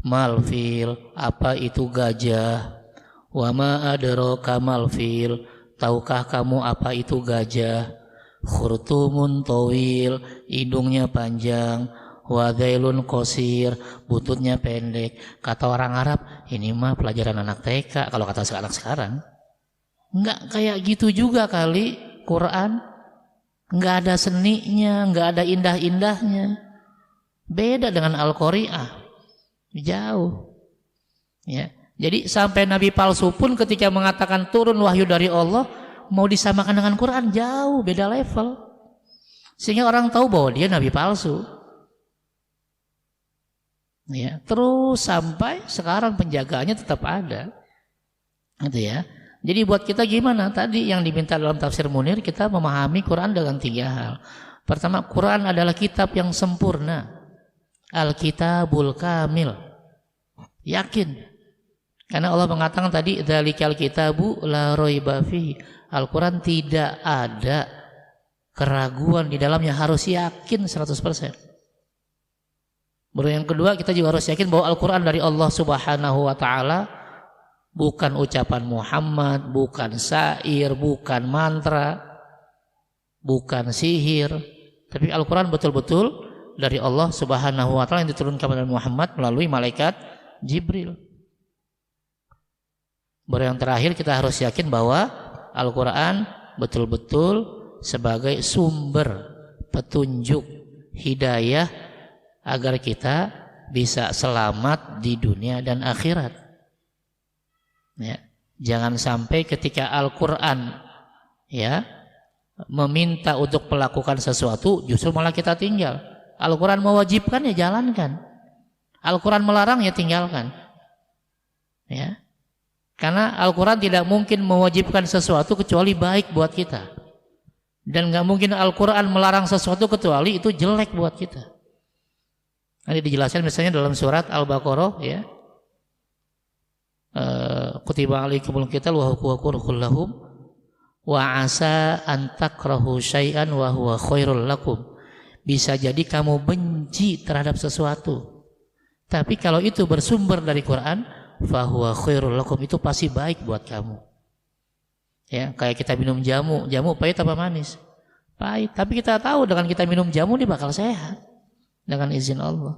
Speaker 1: Mal-Fil, apa itu gajah? Wa ma adraka Mal-Fil, tahukah kamu apa itu gajah? Khurtumun tawil, hidungnya panjang, wadhailun qasir, bututnya pendek. Kata orang Arab, ini mah pelajaran anak TK. Kalau kata anak sekarang, enggak kayak gitu juga kali Quran. Enggak ada seninya, enggak ada indah-indahnya. Beda dengan Al-Qari'ah, jauh. Ya. Jadi sampai nabi palsu pun ketika mengatakan turun wahyu dari Allah, mau disamakan dengan Quran, jauh beda level. Sehingga orang tahu bahwa dia nabi palsu. Ya, terus sampai sekarang penjagaannya tetap ada. Gitu ya. Jadi buat kita gimana? Tadi yang diminta dalam tafsir Munir, kita memahami Quran dengan 3 hal. Pertama, Quran adalah kitab yang sempurna. Al-Kitabul Kamil. Yakin. Karena Allah mengatakan tadi, dzalikal kitabu la raiba fihi. Al-Quran tidak ada keraguan di dalamnya, harus yakin 100%. Baru yang kedua, kita juga harus yakin bahwa Al-Quran dari Allah Subhanahu wa Ta'ala, bukan ucapan Muhammad, bukan syair, bukan mantra, bukan sihir, tapi Al-Quran betul-betul dari Allah Subhanahu wa Ta'ala yang diturunkan kepada Muhammad melalui malaikat Jibril. Baru yang terakhir, kita harus yakin bahwa Al-Quran betul-betul sebagai sumber petunjuk hidayah agar kita bisa selamat di dunia dan akhirat. Ya, jangan sampai ketika Al-Quran ya meminta untuk melakukan sesuatu, justru malah kita tinggal. Al-Quran mewajibkan, ya jalankan. Al-Quran melarang, ya tinggalkan. Ya. Karena Al-Quran tidak mungkin mewajibkan sesuatu kecuali baik buat kita. Dan gak mungkin Al-Quran melarang sesuatu kecuali itu jelek buat kita. Nanti dijelaskan misalnya dalam surat Al-Baqarah, ya. Kutiba alaikumul qital wa huwa kurhul lahum wa asa an takrahu syai'an wa huwa khairul lakum. Bisa jadi kamu benci terhadap sesuatu, tapi kalau itu bersumber dari Quran, fahuwa khairul lakum, itu pasti baik buat kamu. Ya, kayak kita minum jamu pahit apa manis? Pahit, tapi kita tahu dengan kita minum jamu dia bakal sehat dengan izin Allah.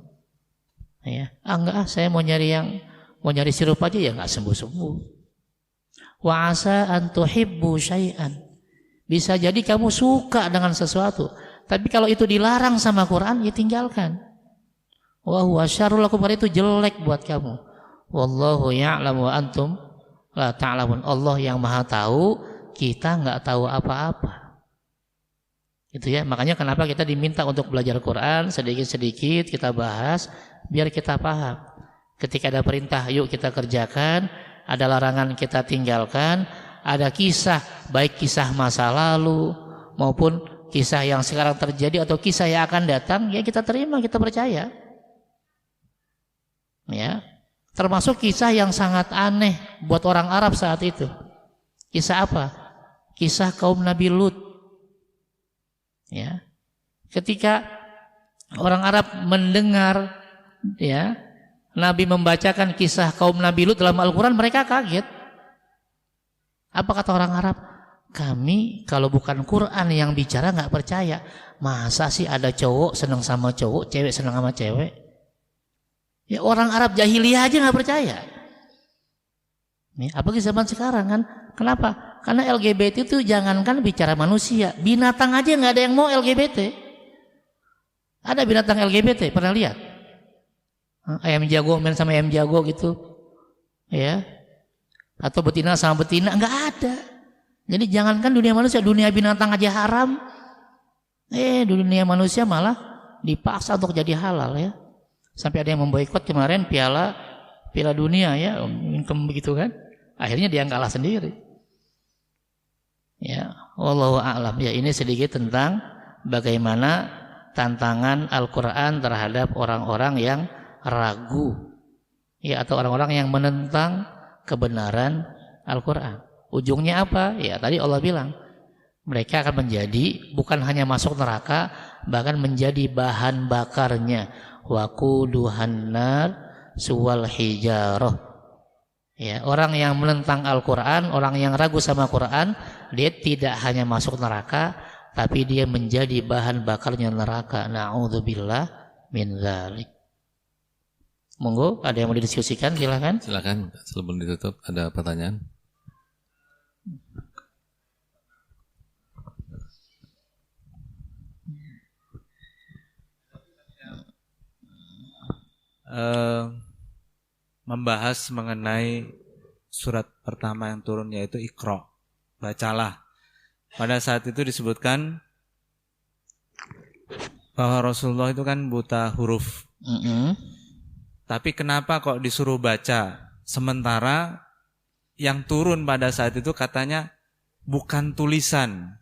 Speaker 1: Ya, enggak, saya mau nyari sirup aja, ya enggak sembuh-sembuh. Wa asa an tuhibbu syai'an. Bisa jadi kamu suka dengan sesuatu, tapi kalau itu dilarang sama Quran, ya tinggalkan. Wa huwa syarrul lakum, itu jelek buat kamu. Wallahu ya'lamu wa antum la ta'lamun. Allah yang maha tahu, kita enggak tahu apa-apa. Itu ya, makanya kenapa kita diminta untuk belajar Quran sedikit-sedikit kita bahas biar kita paham. Ketika ada perintah, yuk kita kerjakan, ada larangan kita tinggalkan, ada kisah, baik kisah masa lalu maupun kisah yang sekarang terjadi atau kisah yang akan datang, ya kita terima, kita percaya. Ya. Termasuk kisah yang sangat aneh buat orang Arab saat itu. Kisah apa? Kisah kaum Nabi Lut. Ya. Ketika orang Arab mendengar ya Nabi membacakan kisah kaum Nabi Lut dalam Al-Quran, mereka kaget. Apa kata orang Arab? Kami kalau bukan Quran yang bicara nggak percaya. Masa sih ada cowok senang sama cowok, cewek senang sama cewek? Ya orang Arab jahiliyah aja nggak percaya. Nih, apalagi zaman sekarang kan? Kenapa? Karena LGBT itu jangankan bicara manusia, binatang aja nggak ada yang mau LGBT. Ada binatang LGBT, pernah lihat? Ayam jago main sama ayam jago gitu, ya? Atau betina sama betina, nggak ada. Jadi jangankan dunia manusia, dunia binatang aja haram. Dunia manusia malah dipaksa untuk jadi halal ya. Sampai ada yang memboikot kemarin piala dunia ya, begitu kan? Akhirnya dia kalah sendiri. Ya, wallahu a'lam. Ya, ini sedikit tentang bagaimana tantangan Al-Quran terhadap orang-orang yang ragu, ya, atau orang-orang yang menentang kebenaran Al-Quran. Ujungnya apa? Ya, tadi Allah bilang mereka akan menjadi bukan hanya masuk neraka, bahkan menjadi bahan bakarnya. Waquduhan nar suwal hijarah. Ya, orang yang menentang Al-Quran, orang yang ragu sama Quran, dia tidak hanya masuk neraka, tapi dia menjadi bahan bakarnya neraka. Na'udzubillah min dzalik. Monggo, ada yang mau didiskusikan, silakan.
Speaker 2: Silakan, sebelum ditutup ada pertanyaan.
Speaker 3: Membahas mengenai surat pertama yang turun yaitu Iqra, bacalah. Pada saat itu disebutkan bahwa Rasulullah itu kan buta huruf. Tapi kenapa kok disuruh baca? Sementara yang turun pada saat itu katanya bukan tulisan.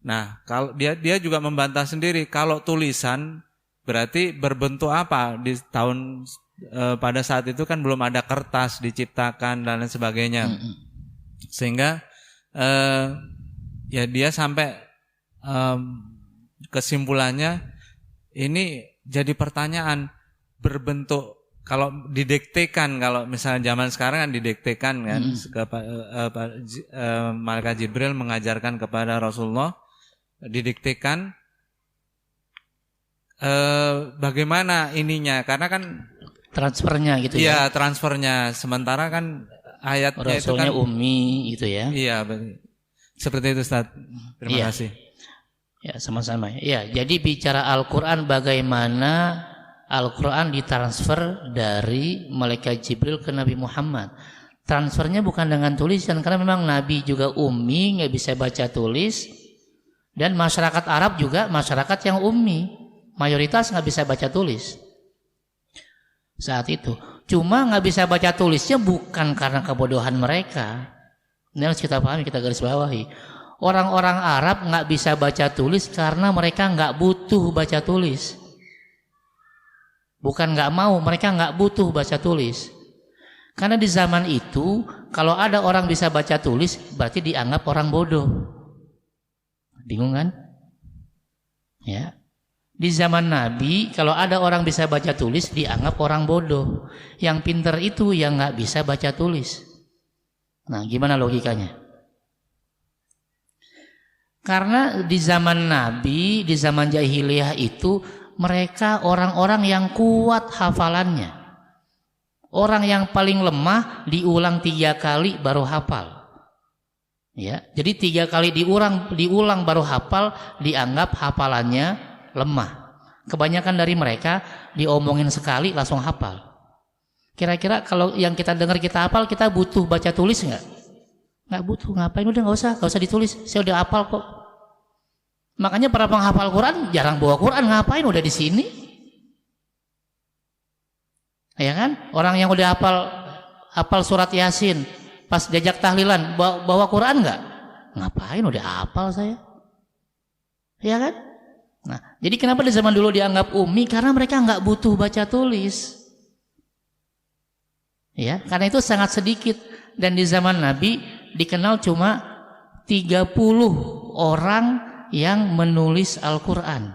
Speaker 3: Nah, kalau dia juga membantah sendiri, kalau tulisan berarti berbentuk apa? Di tahun pada saat itu kan belum ada kertas diciptakan dan lain sebagainya. Sehingga ya dia sampai kesimpulannya ini jadi pertanyaan, berbentuk kalau didiktekan, kalau misalnya zaman sekarang kan didiktekan kan, malaikat Jibril mengajarkan kepada Rasulullah, didiktekan bagaimana ininya, karena kan
Speaker 1: transfernya gitu
Speaker 3: ya.
Speaker 1: Ya,
Speaker 3: transfernya. Sementara kan ayatnya
Speaker 1: Rasulnya
Speaker 3: itu kan
Speaker 1: ummi gitu ya.
Speaker 3: Iya, seperti itu Ustaz. Terima kasih.
Speaker 1: Ya, sama-sama. Ya, jadi bicara Al-Quran, bagaimana Al-Quran ditransfer dari malaikat Jibril ke Nabi Muhammad. Transfernya bukan dengan tulisan, karena memang Nabi juga ummi, nggak bisa baca tulis. Dan masyarakat Arab juga masyarakat yang ummi, mayoritas nggak bisa baca tulis saat itu. Cuma nggak bisa baca tulisnya bukan karena kebodohan mereka. Ini harus kita pahami, kita garis bawahi. Orang-orang Arab nggak bisa baca tulis karena mereka nggak butuh baca tulis. Bukan nggak mau, mereka nggak butuh baca tulis. Karena di zaman itu, kalau ada orang bisa baca tulis, berarti dianggap orang bodoh. Bingung kan? Ya. Di zaman Nabi, kalau ada orang bisa baca tulis, dianggap orang bodoh. Yang pinter itu yang nggak bisa baca tulis. Nah, gimana logikanya? Karena di zaman Nabi, di zaman jahiliyah itu, mereka orang-orang yang kuat hafalannya. Orang yang paling lemah diulang 3 kali baru hafal. Ya, jadi 3 kali diulang baru hafal, dianggap hafalannya lemah. Kebanyakan dari mereka diomongin sekali langsung hafal. Kira-kira kalau yang kita dengar kita hafal, kita butuh baca tulis nggak? Nggak butuh. Ngapain? Udah nggak usah ditulis. Saya udah hafal kok. Makanya para penghafal Quran jarang bawa Quran. Ngapain? Udah di sini. Ya kan? Orang yang udah hafal surat Yasin, pas diajak tahlilan bawa Quran nggak? Ngapain? Udah hafal saya. Ya kan? Nah, jadi kenapa di zaman dulu dianggap ummi? Karena mereka nggak butuh baca tulis. Ya, karena itu sangat sedikit. Dan di zaman Nabi dikenal cuma 30 orang yang menulis Al-Quran.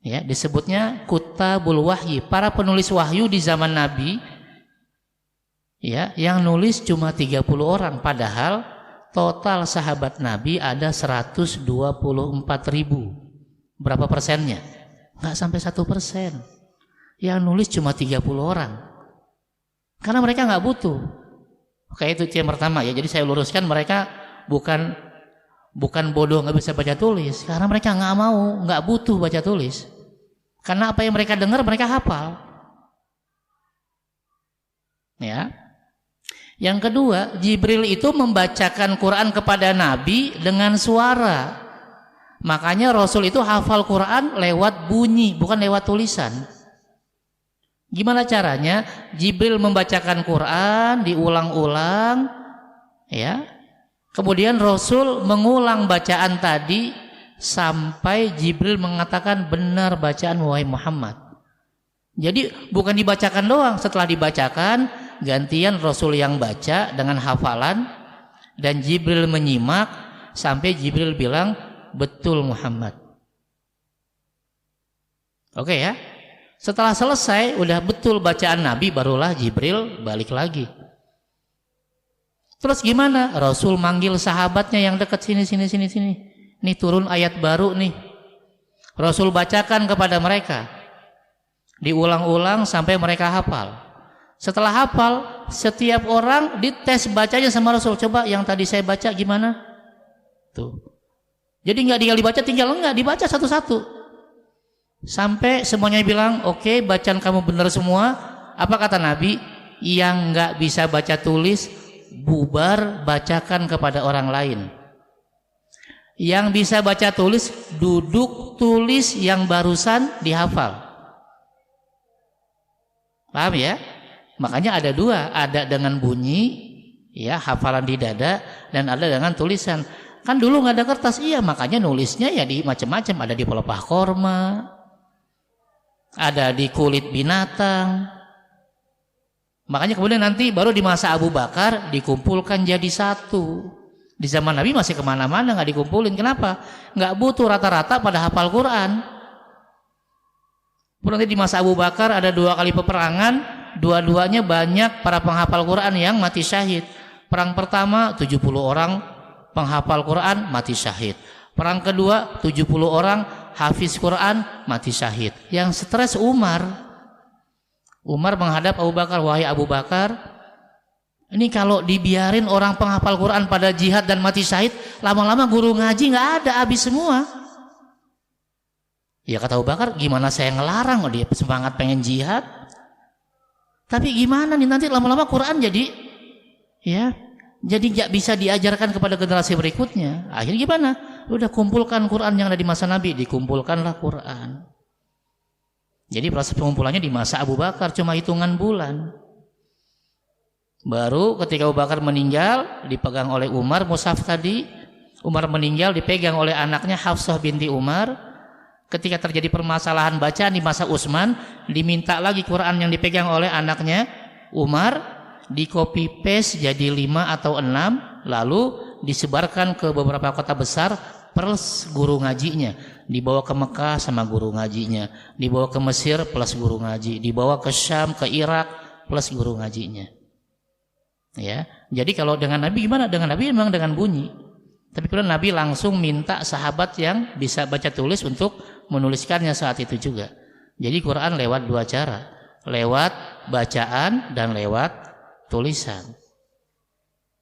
Speaker 1: Ya, disebutnya kutabul wahyi, para penulis wahyu di zaman Nabi. Ya, yang nulis cuma 30 orang, padahal total sahabat Nabi ada 124.000. Berapa persennya? Nggak sampai 1%. Yang nulis cuma 30 orang. Karena mereka nggak butuh. Oke, itu yang pertama ya. Jadi saya luruskan, mereka bukan Bukan bodoh nggak bisa baca tulis, karena mereka nggak mau, nggak butuh baca tulis. Karena apa yang mereka dengar mereka hafal. Ya. Yang kedua, Jibril itu membacakan Quran kepada Nabi dengan suara. Makanya Rasul itu hafal Quran lewat bunyi, bukan lewat tulisan. Gimana caranya? Jibril membacakan Quran diulang-ulang, ya. Kemudian Rasul mengulang bacaan tadi sampai Jibril mengatakan benar bacaan wahai Muhammad. Jadi bukan dibacakan doang, setelah dibacakan gantian Rasul yang baca dengan hafalan dan Jibril menyimak sampai Jibril bilang betul Muhammad. Oke ya. Setelah selesai udah betul bacaan Nabi, barulah Jibril balik lagi. Terus gimana? Rasul manggil sahabatnya yang dekat sini. Nih turun ayat baru nih. Rasul bacakan kepada mereka. Diulang-ulang sampai mereka hafal. Setelah hafal, setiap orang dites bacanya sama Rasul. Coba yang tadi saya baca gimana? Tuh. Jadi nggak tinggal dibaca, dibaca satu-satu. Sampai semuanya bilang, oke, bacaan kamu benar semua. Apa kata Nabi? Yang nggak bisa baca tulis, bubar bacakan kepada orang lain. Yang bisa baca tulis, duduk tulis yang barusan dihafal. Paham ya? Makanya ada dua, ada dengan bunyi, ya hafalan di dada, dan ada dengan tulisan. Kan dulu nggak ada kertas, iya makanya nulisnya ya di macam-macam, ada di pelepah korma, ada di kulit binatang. Makanya kemudian nanti baru di masa Abu Bakar dikumpulkan jadi satu. Di zaman Nabi masih kemana-mana nggak dikumpulin. Kenapa? Nggak butuh rata-rata pada hafal Quran. Nanti di masa Abu Bakar ada 2 kali peperangan, dua-duanya banyak para penghafal Quran yang mati syahid. Perang pertama 70 orang penghafal Quran mati syahid. Perang kedua 70 orang hafiz Quran mati syahid. Yang stres Umar. Umar menghadap Abu Bakar, wahai Abu Bakar, ini kalau dibiarin orang penghafal Quran pada jihad dan mati syahid, lama-lama guru ngaji nggak ada, habis semua. Ya kata Abu Bakar, gimana saya ngelarang? Dia semangat pengen jihad, tapi gimana nih nanti lama-lama Quran jadi nggak bisa diajarkan kepada generasi berikutnya. Akhirnya gimana? Udah kumpulkan Quran yang ada di masa Nabi, dikumpulkanlah Quran. Jadi proses pengumpulannya di masa Abu Bakar cuma hitungan bulan. Baru ketika Abu Bakar meninggal dipegang oleh Umar mushaf tadi. Umar meninggal dipegang oleh anaknya Hafsah binti Umar. Ketika terjadi permasalahan bacaan di masa Utsman, diminta lagi Quran yang dipegang oleh anaknya Umar, di copy paste jadi 5 atau 6, lalu disebarkan ke beberapa kota besar plus guru ngajinya. Dibawa ke Mekah sama guru ngajinya, dibawa ke Mesir plus guru ngaji, dibawa ke Syam, ke Irak plus guru ngajinya. Ya, jadi kalau dengan Nabi gimana? Dengan Nabi memang dengan bunyi. Tapi kemudian Nabi langsung minta sahabat yang bisa baca tulis untuk menuliskannya saat itu juga. Jadi Quran lewat 2 cara, lewat bacaan dan lewat tulisan.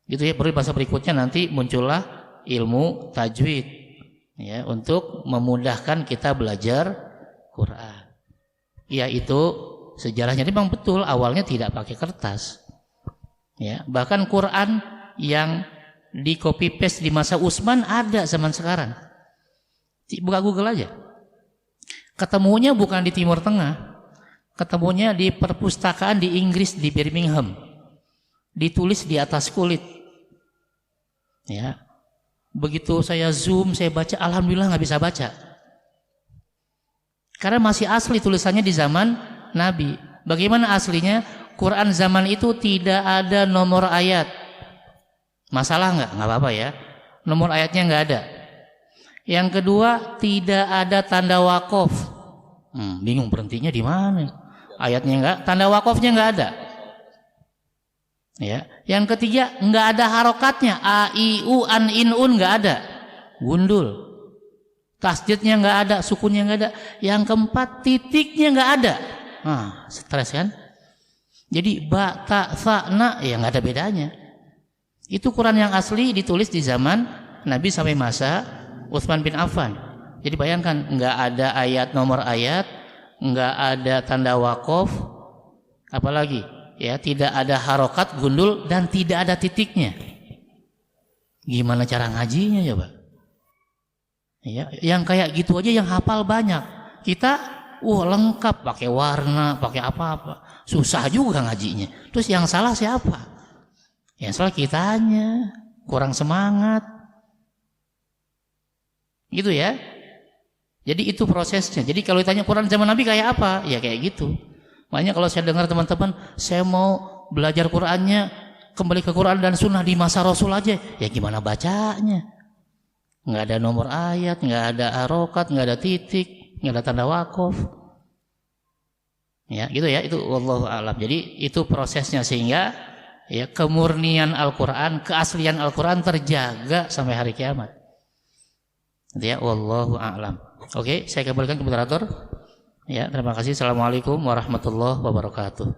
Speaker 1: Gitu ya. Baru bahasa berikutnya nanti muncullah ilmu tajwid. Ya, untuk memudahkan kita belajar Quran. Ya itu sejarahnya memang betul, awalnya tidak pakai kertas. Ya, bahkan Quran yang di copy paste di masa Utsman ada zaman sekarang. Buka Google aja. Ketemunya bukan di Timur Tengah. Ketemunya di perpustakaan di Inggris di Birmingham. Ditulis di atas kulit. Ya. Begitu saya zoom, saya baca, alhamdulillah nggak bisa baca. Karena masih asli tulisannya di zaman Nabi. Bagaimana aslinya? Quran zaman itu tidak ada nomor ayat. Masalah nggak? Nggak apa-apa ya. Nomor ayatnya nggak ada. Yang kedua, tidak ada tanda wakof. Bingung berhentinya di mana? Ayatnya nggak, tanda wakofnya nggak ada. Ya. Yang ketiga, nggak ada harokatnya, a, i, u, an, in, un nggak ada, gundul. Tasdidnya nggak ada, sukunnya nggak ada. Yang keempat, titiknya nggak ada. Stres kan? Jadi ba, ta, fa, na, ya nggak ada bedanya. Itu Quran yang asli ditulis di zaman Nabi sampai masa Utsman bin Affan. Jadi bayangkan, nggak ada ayat, nomor ayat, nggak ada tanda wakaf, apalagi ya, tidak ada harokat gundul dan tidak ada titiknya. Gimana cara ngajinya ya, Pak? Ya, yang kayak gitu aja yang hafal banyak. Kita lengkap, pakai warna, pakai apa-apa. Susah juga ngajinya. Terus yang salah siapa? Yang salah kitanya, kurang semangat. Gitu ya. Jadi itu prosesnya. Jadi kalau ditanya Quran zaman Nabi kayak apa? Ya kayak gitu. Makanya kalau saya dengar teman-teman, saya mau belajar Qurannya, kembali ke Quran dan Sunnah di masa Rasul aja. Ya gimana bacanya? Nggak ada nomor ayat, nggak ada harokat, nggak ada titik, nggak ada tanda wakaf. Ya gitu ya, itu wallahu a'lam. Jadi itu prosesnya sehingga ya kemurnian Al-Quran, keaslian Al-Quran terjaga sampai hari kiamat. Ya wallahu a'lam. Oke, saya kembalikan ke moderator. Ya, terima kasih. Assalamualaikum warahmatullahi wabarakatuh.